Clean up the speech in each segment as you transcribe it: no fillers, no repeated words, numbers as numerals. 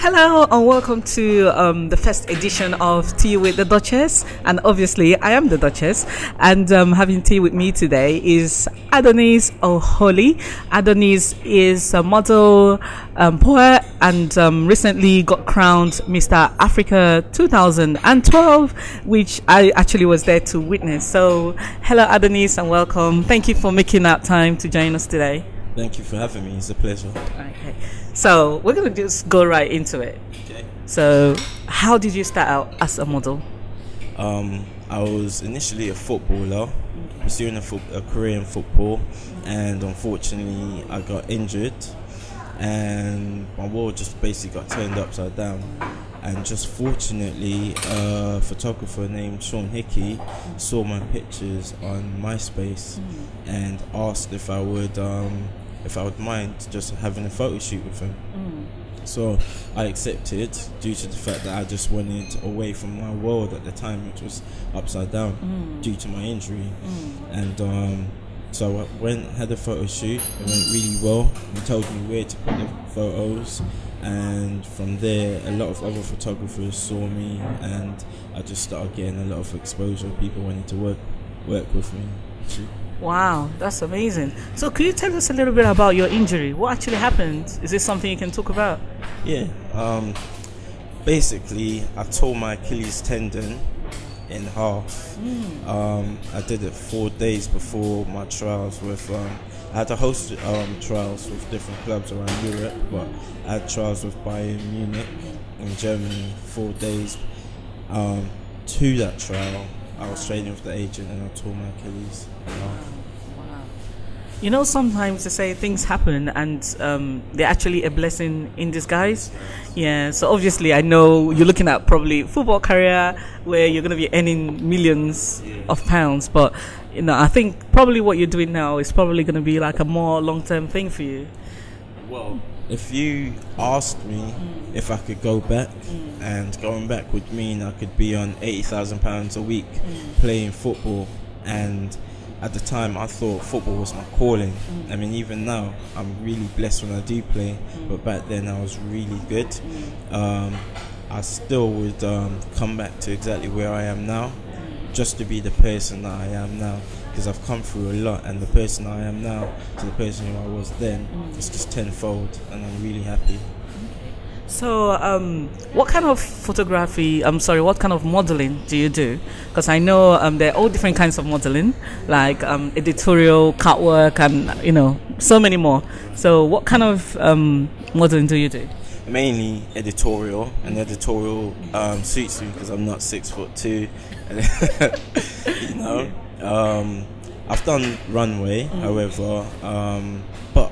Hello and welcome to the first edition of Tea with the Duchess, and obviously I am the Duchess, and having tea with me today is Adonis O'Holi. Adonis is a model, poet, and recently got crowned Mr. Africa 2012, which I actually was there to witness. So hello Adonis and welcome. Thank you for making that time to join us today. Thank you for having me. It's a pleasure. Okay. So we're going to just go right into it. Okay. So how did you start out as a model? I was initially a footballer, pursuing a career in football, and unfortunately I got injured and my world just basically got turned upside down. And just fortunately, a photographer named Sean Hickey saw my pictures on MySpace and asked if I would mind just having a photo shoot with him. So I accepted due to the fact that I just wanted away from my world at the time, which was upside down due to my injury. And so I went, had a photo shoot. It went really well. He told me where to put the photos, and from there a lot of other photographers saw me, and I just started getting a lot of exposure. People wanted to work with me. Wow, that's amazing. So could you tell us a little bit about your injury? What actually happened? Is this something you can talk about? Yeah, basically I tore my Achilles tendon in half. I did it 4 days before my trials with I had to host trials with different clubs around Europe, but I had trials with Bayern Munich in Germany 4 days. To that trial I was training with the agent and I tore my Achilles. Wow. You know, sometimes they say things happen and they're actually a blessing in disguise. Yeah, so obviously I know you're looking at probably football career where you're going to be earning millions of pounds, but you know, I think probably what you're doing now is probably going to be like a more long-term thing for you. Well, if you asked me if I could go back, and going back would mean I could be on £80,000 a week playing football, and at the time I thought football was my calling. I mean, even now I'm really blessed when I do play, but back then I was really good. I still would come back to exactly where I am now, just to be the person that I am now, because I've come through a lot, and the person I am now to the person who I was then is just tenfold, and I'm really happy. So what kind of what kind of modeling do you do? Because I know there are all different kinds of modeling, like editorial, catwalk, and you know, so many more. So what kind of modeling do you do? Mainly editorial, and editorial suits me because I'm not 6'2". You know, I've done runway, however, but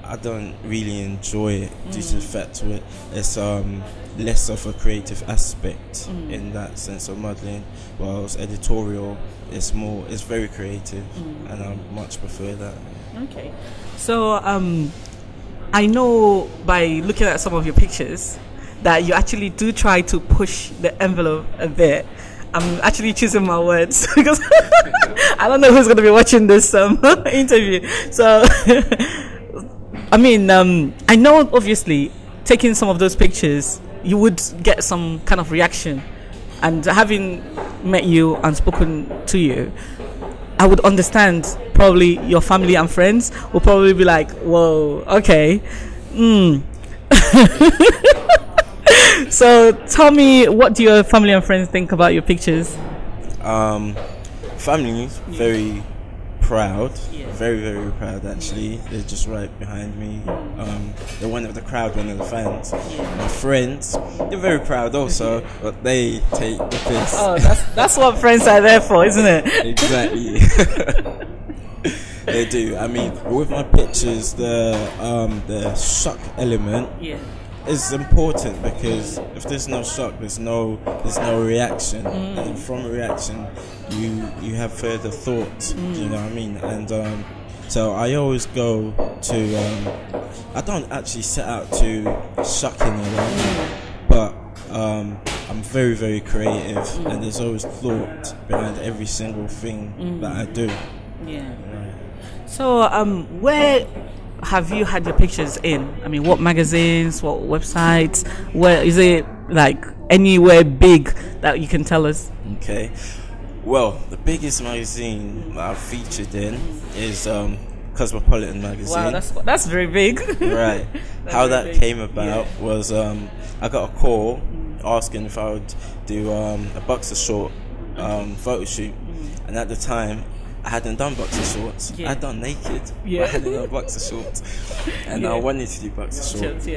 I don't really enjoy it due to the fact that it's less of a creative aspect in that sense of modeling, whilst editorial it's very creative, and I much prefer that. Okay, so I know by looking at some of your pictures that you actually do try to push the envelope a bit. I'm actually choosing my words because I don't know who's going to be watching this interview. So, I mean, I know obviously taking some of those pictures, you would get some kind of reaction. And having met you and spoken to you, I would understand probably your family and friends will probably be like, whoa, okay. So tell me, what do your family and friends think about your pictures? Family is very proud, very, very proud actually. They're just right behind me. They're one of the crowd, one of the fans. My friends, they're very proud also, but they take the piss. Oh, that's what friends are there for, isn't it? Exactly. They do. I mean, with my pictures, the shock element is important, because if there's no shock, there's no reaction, and from a reaction you have further thought. You know what I mean? And so I always go to I don't actually set out to shock anyone, but I'm very, very creative, and there's always thought behind every single thing that I do. Yeah. Right. So where have you had your pictures in? I mean, what magazines, what websites? Where is it, like anywhere big that you can tell us? Okay. Well, the biggest magazine that I've featured in is Cosmopolitan magazine. Wow, that's very big. Right. How that big. came about was I got a call asking if I would do a boxer short photo shoot, and at the time I hadn't done boxer shorts. I'd done naked, but I hadn't done boxer shorts, and I wanted to do boxer shorts.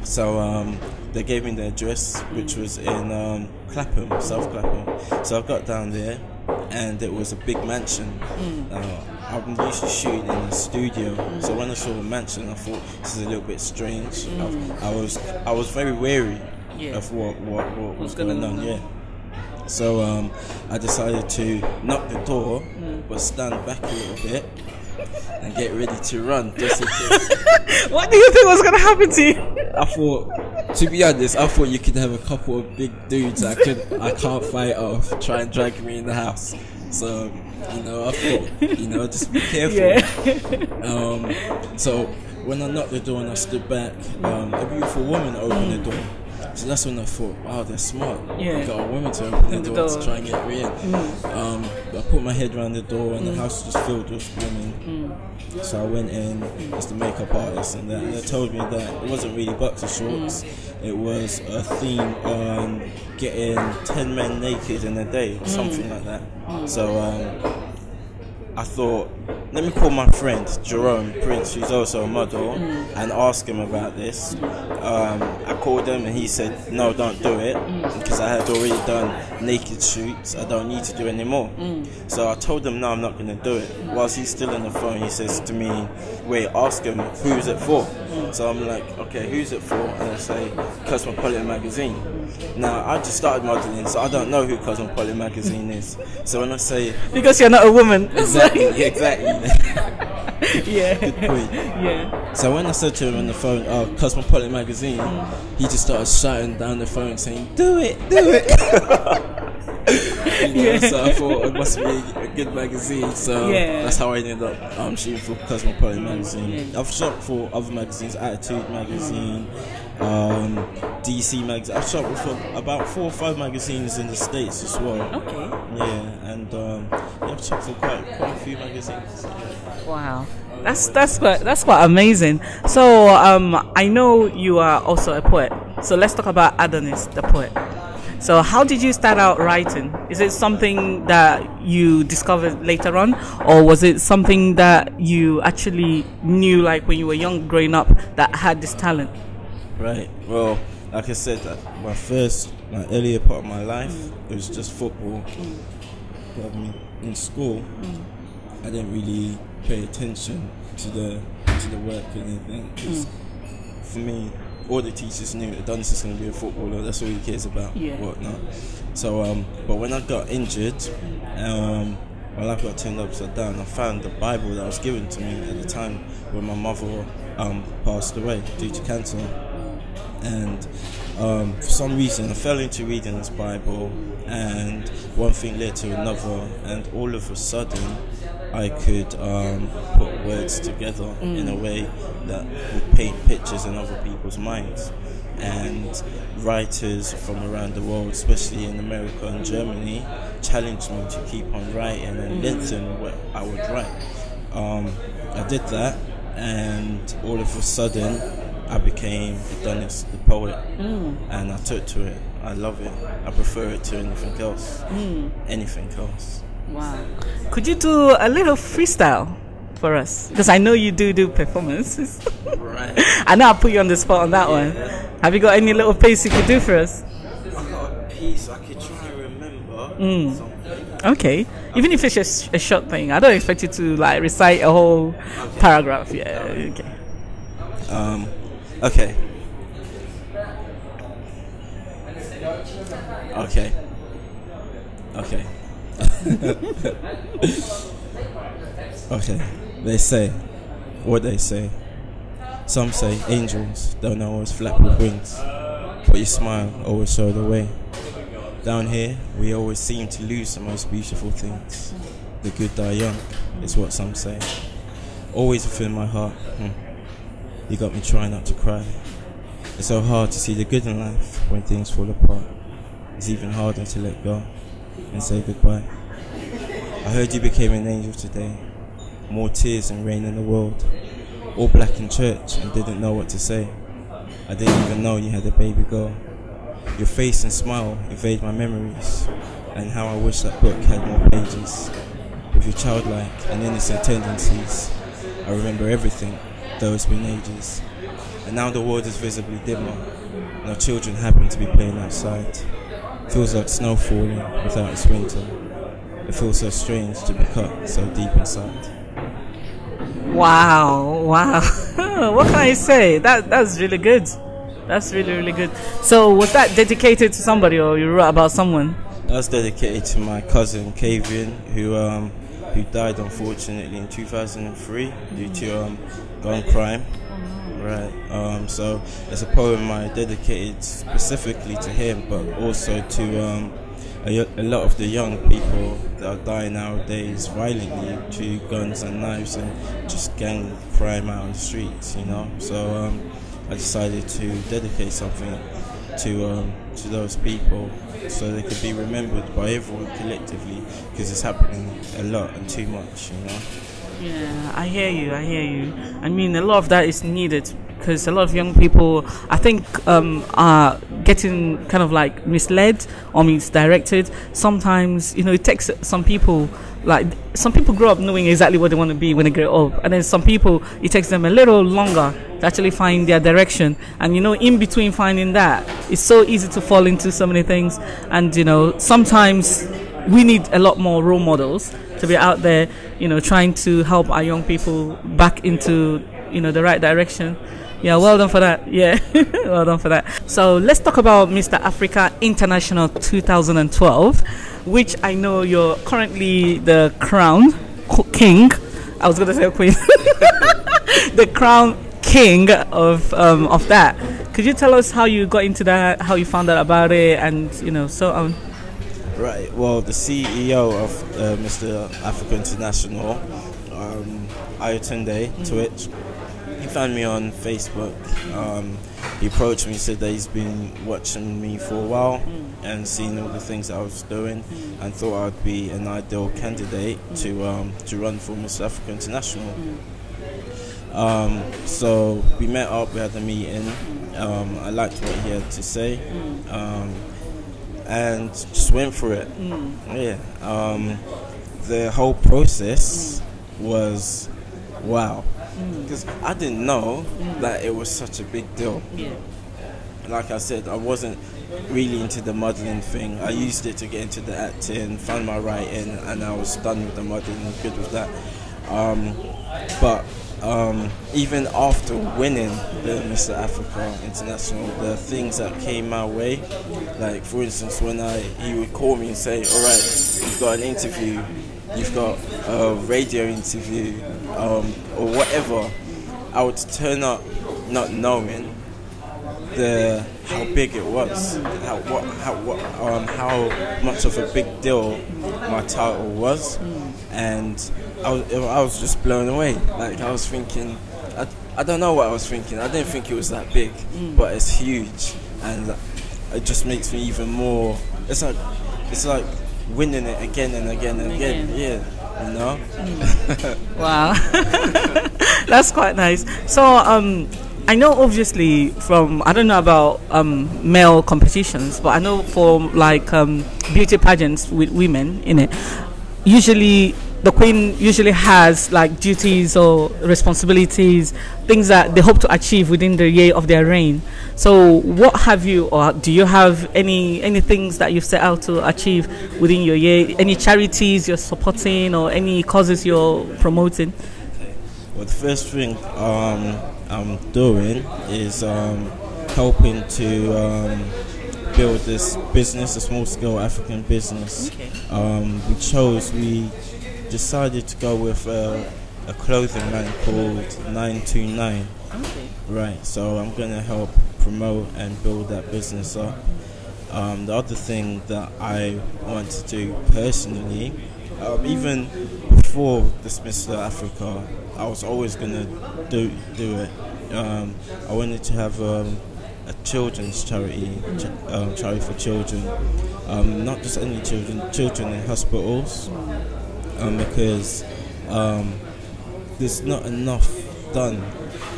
So they gave me the address, which was in Clapham, South Clapham. So I got down there, and it was a big mansion. I'm usually shooting in a studio, so when I saw the mansion, I thought this is a little bit strange. I was very wary of what was going on. Yeah. So I decided to knock the door, but stand back a little bit and get ready to run just in case. What do you think was going to happen to you? I thought, to be honest, I thought you could have a couple of big dudes I can't fight off, try and drag me in the house. So, I thought, just be careful. So when I knocked the door and I stood back, a beautiful woman opened the door. So that's when I thought, wow, they're smart. I got a woman to open the door to try and get me in. I put my head around the door, and the house was filled with women. So I went in as the makeup artist, and they told me that it wasn't really boxer shorts. It was a theme on getting 10 men naked in a day, or something like that. So I thought, let me call my friend Jerome Prince, who's also a model, and ask him about this. I called him and he said, no, don't do it, because I had already done naked shoots. I don't need to do any more. So I told him, no, I'm not going to do it. Whilst he's still on the phone, he says to me, wait, ask him, who's it for? So I'm like, okay, who's it for? And I say, Cosmopolitan magazine. Now, I just started modeling, so I don't know who Cosmopolitan magazine is. So when I say... Because you're not a woman. Exactly. Yeah. Good point. Yeah. So when I said to him on the phone, Cosmopolitan magazine, he just started shouting down the phone saying, do it. So I thought it must be a good magazine. So that's how I ended up shooting for Cosmopolitan magazine. I've shot for other magazines, Attitude magazine, DC magazine. I've shot for about 4 or 5 magazines in the States as well. Okay. Yeah, and I've shot for quite a few magazines. Wow, that's quite amazing. So I know you are also a poet. So let's talk about Adonis, the poet. So how did you start out writing? Is it something that you discovered later on, or was it something that you actually knew, like when you were young, growing up, that had this talent? Right. Well, like I said, my earlier part of my life, it was just football. In school, I didn't really pay attention to the work or anything. 'Cause for me, all the teachers knew Adonis is going to be a footballer. That's all he cares about. Whatnot. So, but when I got injured, my life got turned upside down. I found the Bible that was given to me at the time when my mother passed away due to cancer. And for some reason, I fell into reading this Bible, and one thing led to another, and all of a sudden, I could put words together in a way that would paint pictures in other people's minds. And writers from around the world, especially in America and Germany, challenged me to keep on writing and listen what I would write. I did that, and all of a sudden, I became Adonis, the poet, and I took to it. I love it. I prefer it to anything else. Anything else. Wow. Could you do a little freestyle for us? Because I know you do performances. Right. I know I put you on the spot on that one. Have you got any little piece you could do for us? I got a piece I could try and remember something. Okay. Even if it's just a short thing, I don't expect you to like recite a whole paragraph. Yeah. Okay. Okay. Okay. They say what they say. Some say angels don't always flap with wings, but your smile always show the way. Down here, we always seem to lose the most beautiful things. The good die young, is what some say. Always within my heart, You got me trying not to cry. It's so hard to see the good in life when things fall apart. It's even harder to let go and say goodbye. I heard you became an angel today. More tears and rain in the world. All black in church and didn't know what to say. I didn't even know you had a baby girl. Your face and smile evade my memories, and how I wish that book had more pages. With your childlike and innocent tendencies, I remember everything, though it's been ages. And now the world is visibly dimmer, and our children happen to be playing outside. Feels like snow falling without its winter. It feels so strange to be cut so deep inside. Wow. What can I say? That's really good. That's really good. So was that dedicated to somebody, or you wrote about someone? That's dedicated to my cousin Kavian, who died unfortunately in 2003 due to gun crime. Right. So it's a poem I dedicated specifically to him, but also to a lot of the young people that are dying nowadays violently to guns and knives and just gang crime out on the streets, you know. So I decided to dedicate something to those people so they could be remembered by everyone collectively, because it's happening a lot and too much, you know. Yeah, I hear you. I mean, a lot of that is needed, because a lot of young people, I think, are getting kind of like misled or misdirected. Sometimes, it takes some people grow up knowing exactly what they want to be when they grow up, and then some people, it takes them a little longer to actually find their direction. And in between finding that, it's so easy to fall into so many things. And sometimes we need a lot more role models to be out there, trying to help our young people back into, the right direction. Yeah, well done for that. Yeah, well done for that. So let's talk about Mr. Africa International 2012, which I know you're currently the crown king. I was going to say queen. The crown king of that. Could you tell us how you got into that, how you found out about it, and so on? Right. Well, the CEO of Mr. Africa International, Ayotunde Twitch, he found me on Facebook. He approached me, said that he's been watching me for a while and seen all the things that I was doing, and thought I'd be an ideal candidate to run for Mr. Africa International. So we met up, we had a meeting. I liked what he had to say, and just went for it. Yeah. The whole process was wow, because I didn't know that it was such a big deal. Like I said, I wasn't really into the modelling thing. I used it to get into the acting, found my writing, and I was done with the modelling and good with that. But even after winning the Mr. Africa International, the things that came my way, like for instance, when he would call me and say, all right, you've got an interview, you've got a radio interview, or whatever, I would turn up not knowing how big it was, how much of a big deal my title was, and I was just blown away. Like, I was thinking, I don't know what I was thinking. I didn't think it was that big, but it's huge, and it just makes me even more. It's like winning it again and again and again. Yeah, you know. Wow, that's quite nice. So I know obviously from, I don't know about male competitions, but I know for like beauty pageants with women in it, usually the queen usually has like duties or responsibilities, things that they hope to achieve within the year of their reign. So what have you, or do you have any things that you've set out to achieve within your year? Any charities you're supporting or any causes you're promoting? Well, the first thing I'm doing is helping to build this business, a small-scale African business. We decided to go with a clothing line called 929. Okay. Right, so I'm going to help promote and build that business up. The other thing that I want to do personally, even before this Mr. Africa, I was always going to do it, I wanted to have a children's charity, charity for children, not just any children in hospitals, because there's not enough done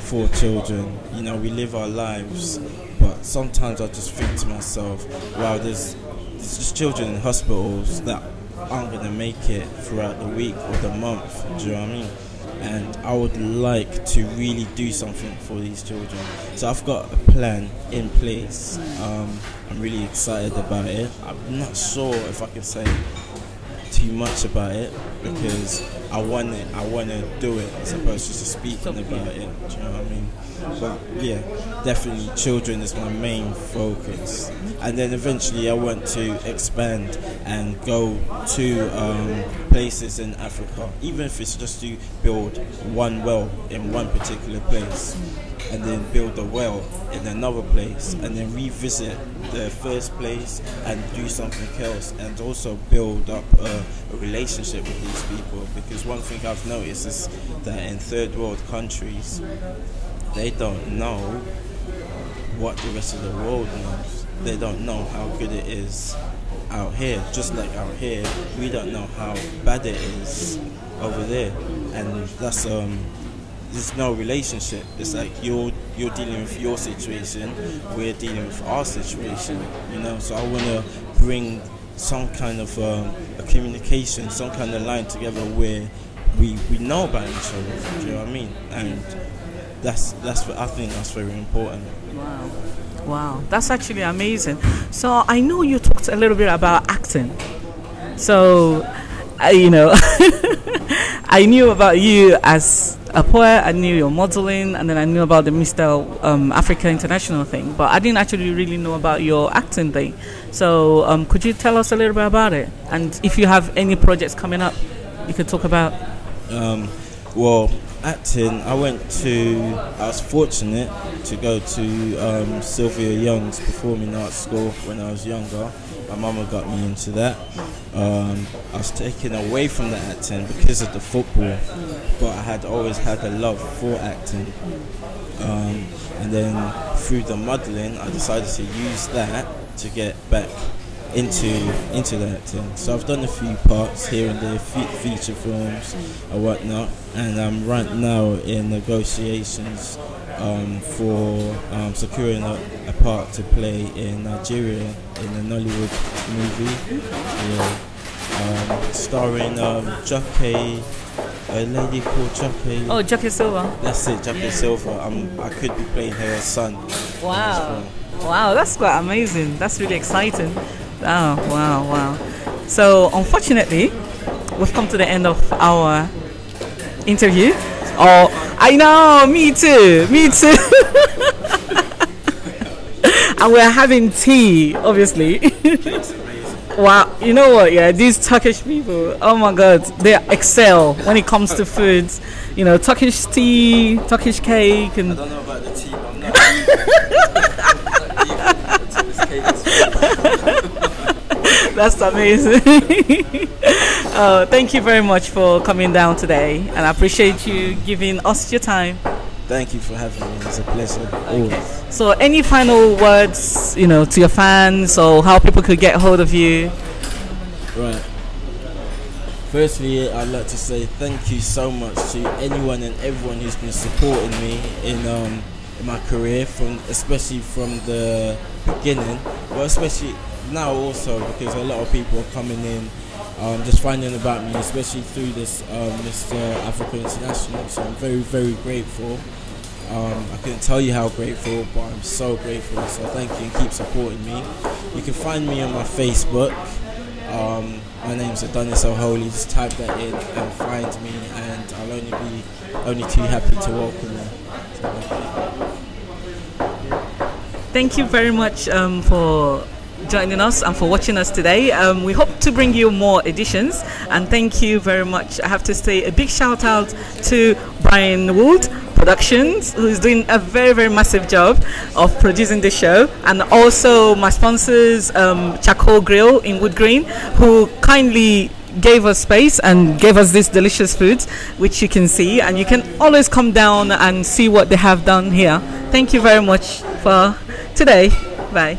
for children. You know, we live our lives, but sometimes I just think to myself, wow, there's just children in hospitals that aren't going to make it throughout the week or the month. Do you know what I mean? And I would like to really do something for these children. So I've got a plan in place. I'm really excited about it. I'm not sure if I can say too much about it, because I want to do it as opposed to just speaking about it. Do you know what I mean? But yeah, definitely children is my main focus, and then eventually I want to expand and go to places in Africa, even if it's just to build one well in one particular place, and then build a well in another place, and then revisit the first place and do something else, and also build up a relationship with these people. Because one thing I've noticed is that in third world countries, they don't know what the rest of the world knows. They don't know how good it is out here. Just like out here, we don't know how bad it is over there. And that's there's no relationship. It's like you're dealing with your situation, we're dealing with our situation, you know. So I want to bring some kind of a communication, some kind of line together where we know about each other. Do you know what I mean? And that's what I think that's very important. Wow, that's actually amazing. So I know you talked a little bit about acting. So you know, I knew about you as a poet, I knew your modeling, and then I knew about the Mr. Africa International thing, but I didn't actually really know about your acting thing. So could you tell us a little bit about it? And if you have any projects coming up you could talk about? Well, acting, I was fortunate to go to Sylvia Young's performing arts school when I was younger. My mama got me into that. I was taken away from the acting because of the football, but I had always had a love for acting. And then through the modelling, I decided to use that to get back into the acting. So I've done a few parts here and there, feature films or whatnot, and I'm right now in negotiations for securing a part to play in Nigeria in a Nollywood movie. Yeah. Starring Jockey, a lady called Jockey. Oh, Jockey Silva. That's it, Jockey Silva. I could be playing her son. Wow, that's quite amazing. That's really exciting. Wow. So unfortunately, we've come to the end of our interview. Oh, I know, me too. And we're having tea, obviously. Wow, you know what? Yeah, these Turkish people, oh my God, they excel when it comes to foods. You know, Turkish tea, Turkish cake, and I don't know about the tea, but I'm not. That's amazing. Thank you very much for coming down today, and I appreciate you giving us your time. Thank you for having me. It's a pleasure. Okay. So any final words, to your fans, or how people could get hold of you? Right. Firstly, I'd like to say thank you so much to anyone and everyone who's been supporting me in my career, especially from the beginning, but especially now also, because a lot of people are coming in, just finding about me, especially through this Mr. Africa International. So I'm very, very grateful. I couldn't tell you how grateful, but I'm so grateful. So thank you and keep supporting me. You can find me on my Facebook. My name's Adonis O'Holi. Just type that in and find me, and I'll only too happy to welcome you. Thank you very much for joining us and for watching us today. We hope to bring you more editions, and thank you very much. I have to say a big shout out to Brian Wood Productions, who's doing a very, very massive job of producing the show, and also my sponsors, Charcoal Grill in Wood Green, who kindly gave us space and gave us this delicious food, which you can see, and you can always come down and see what they have done here. Thank you very much for today. Bye.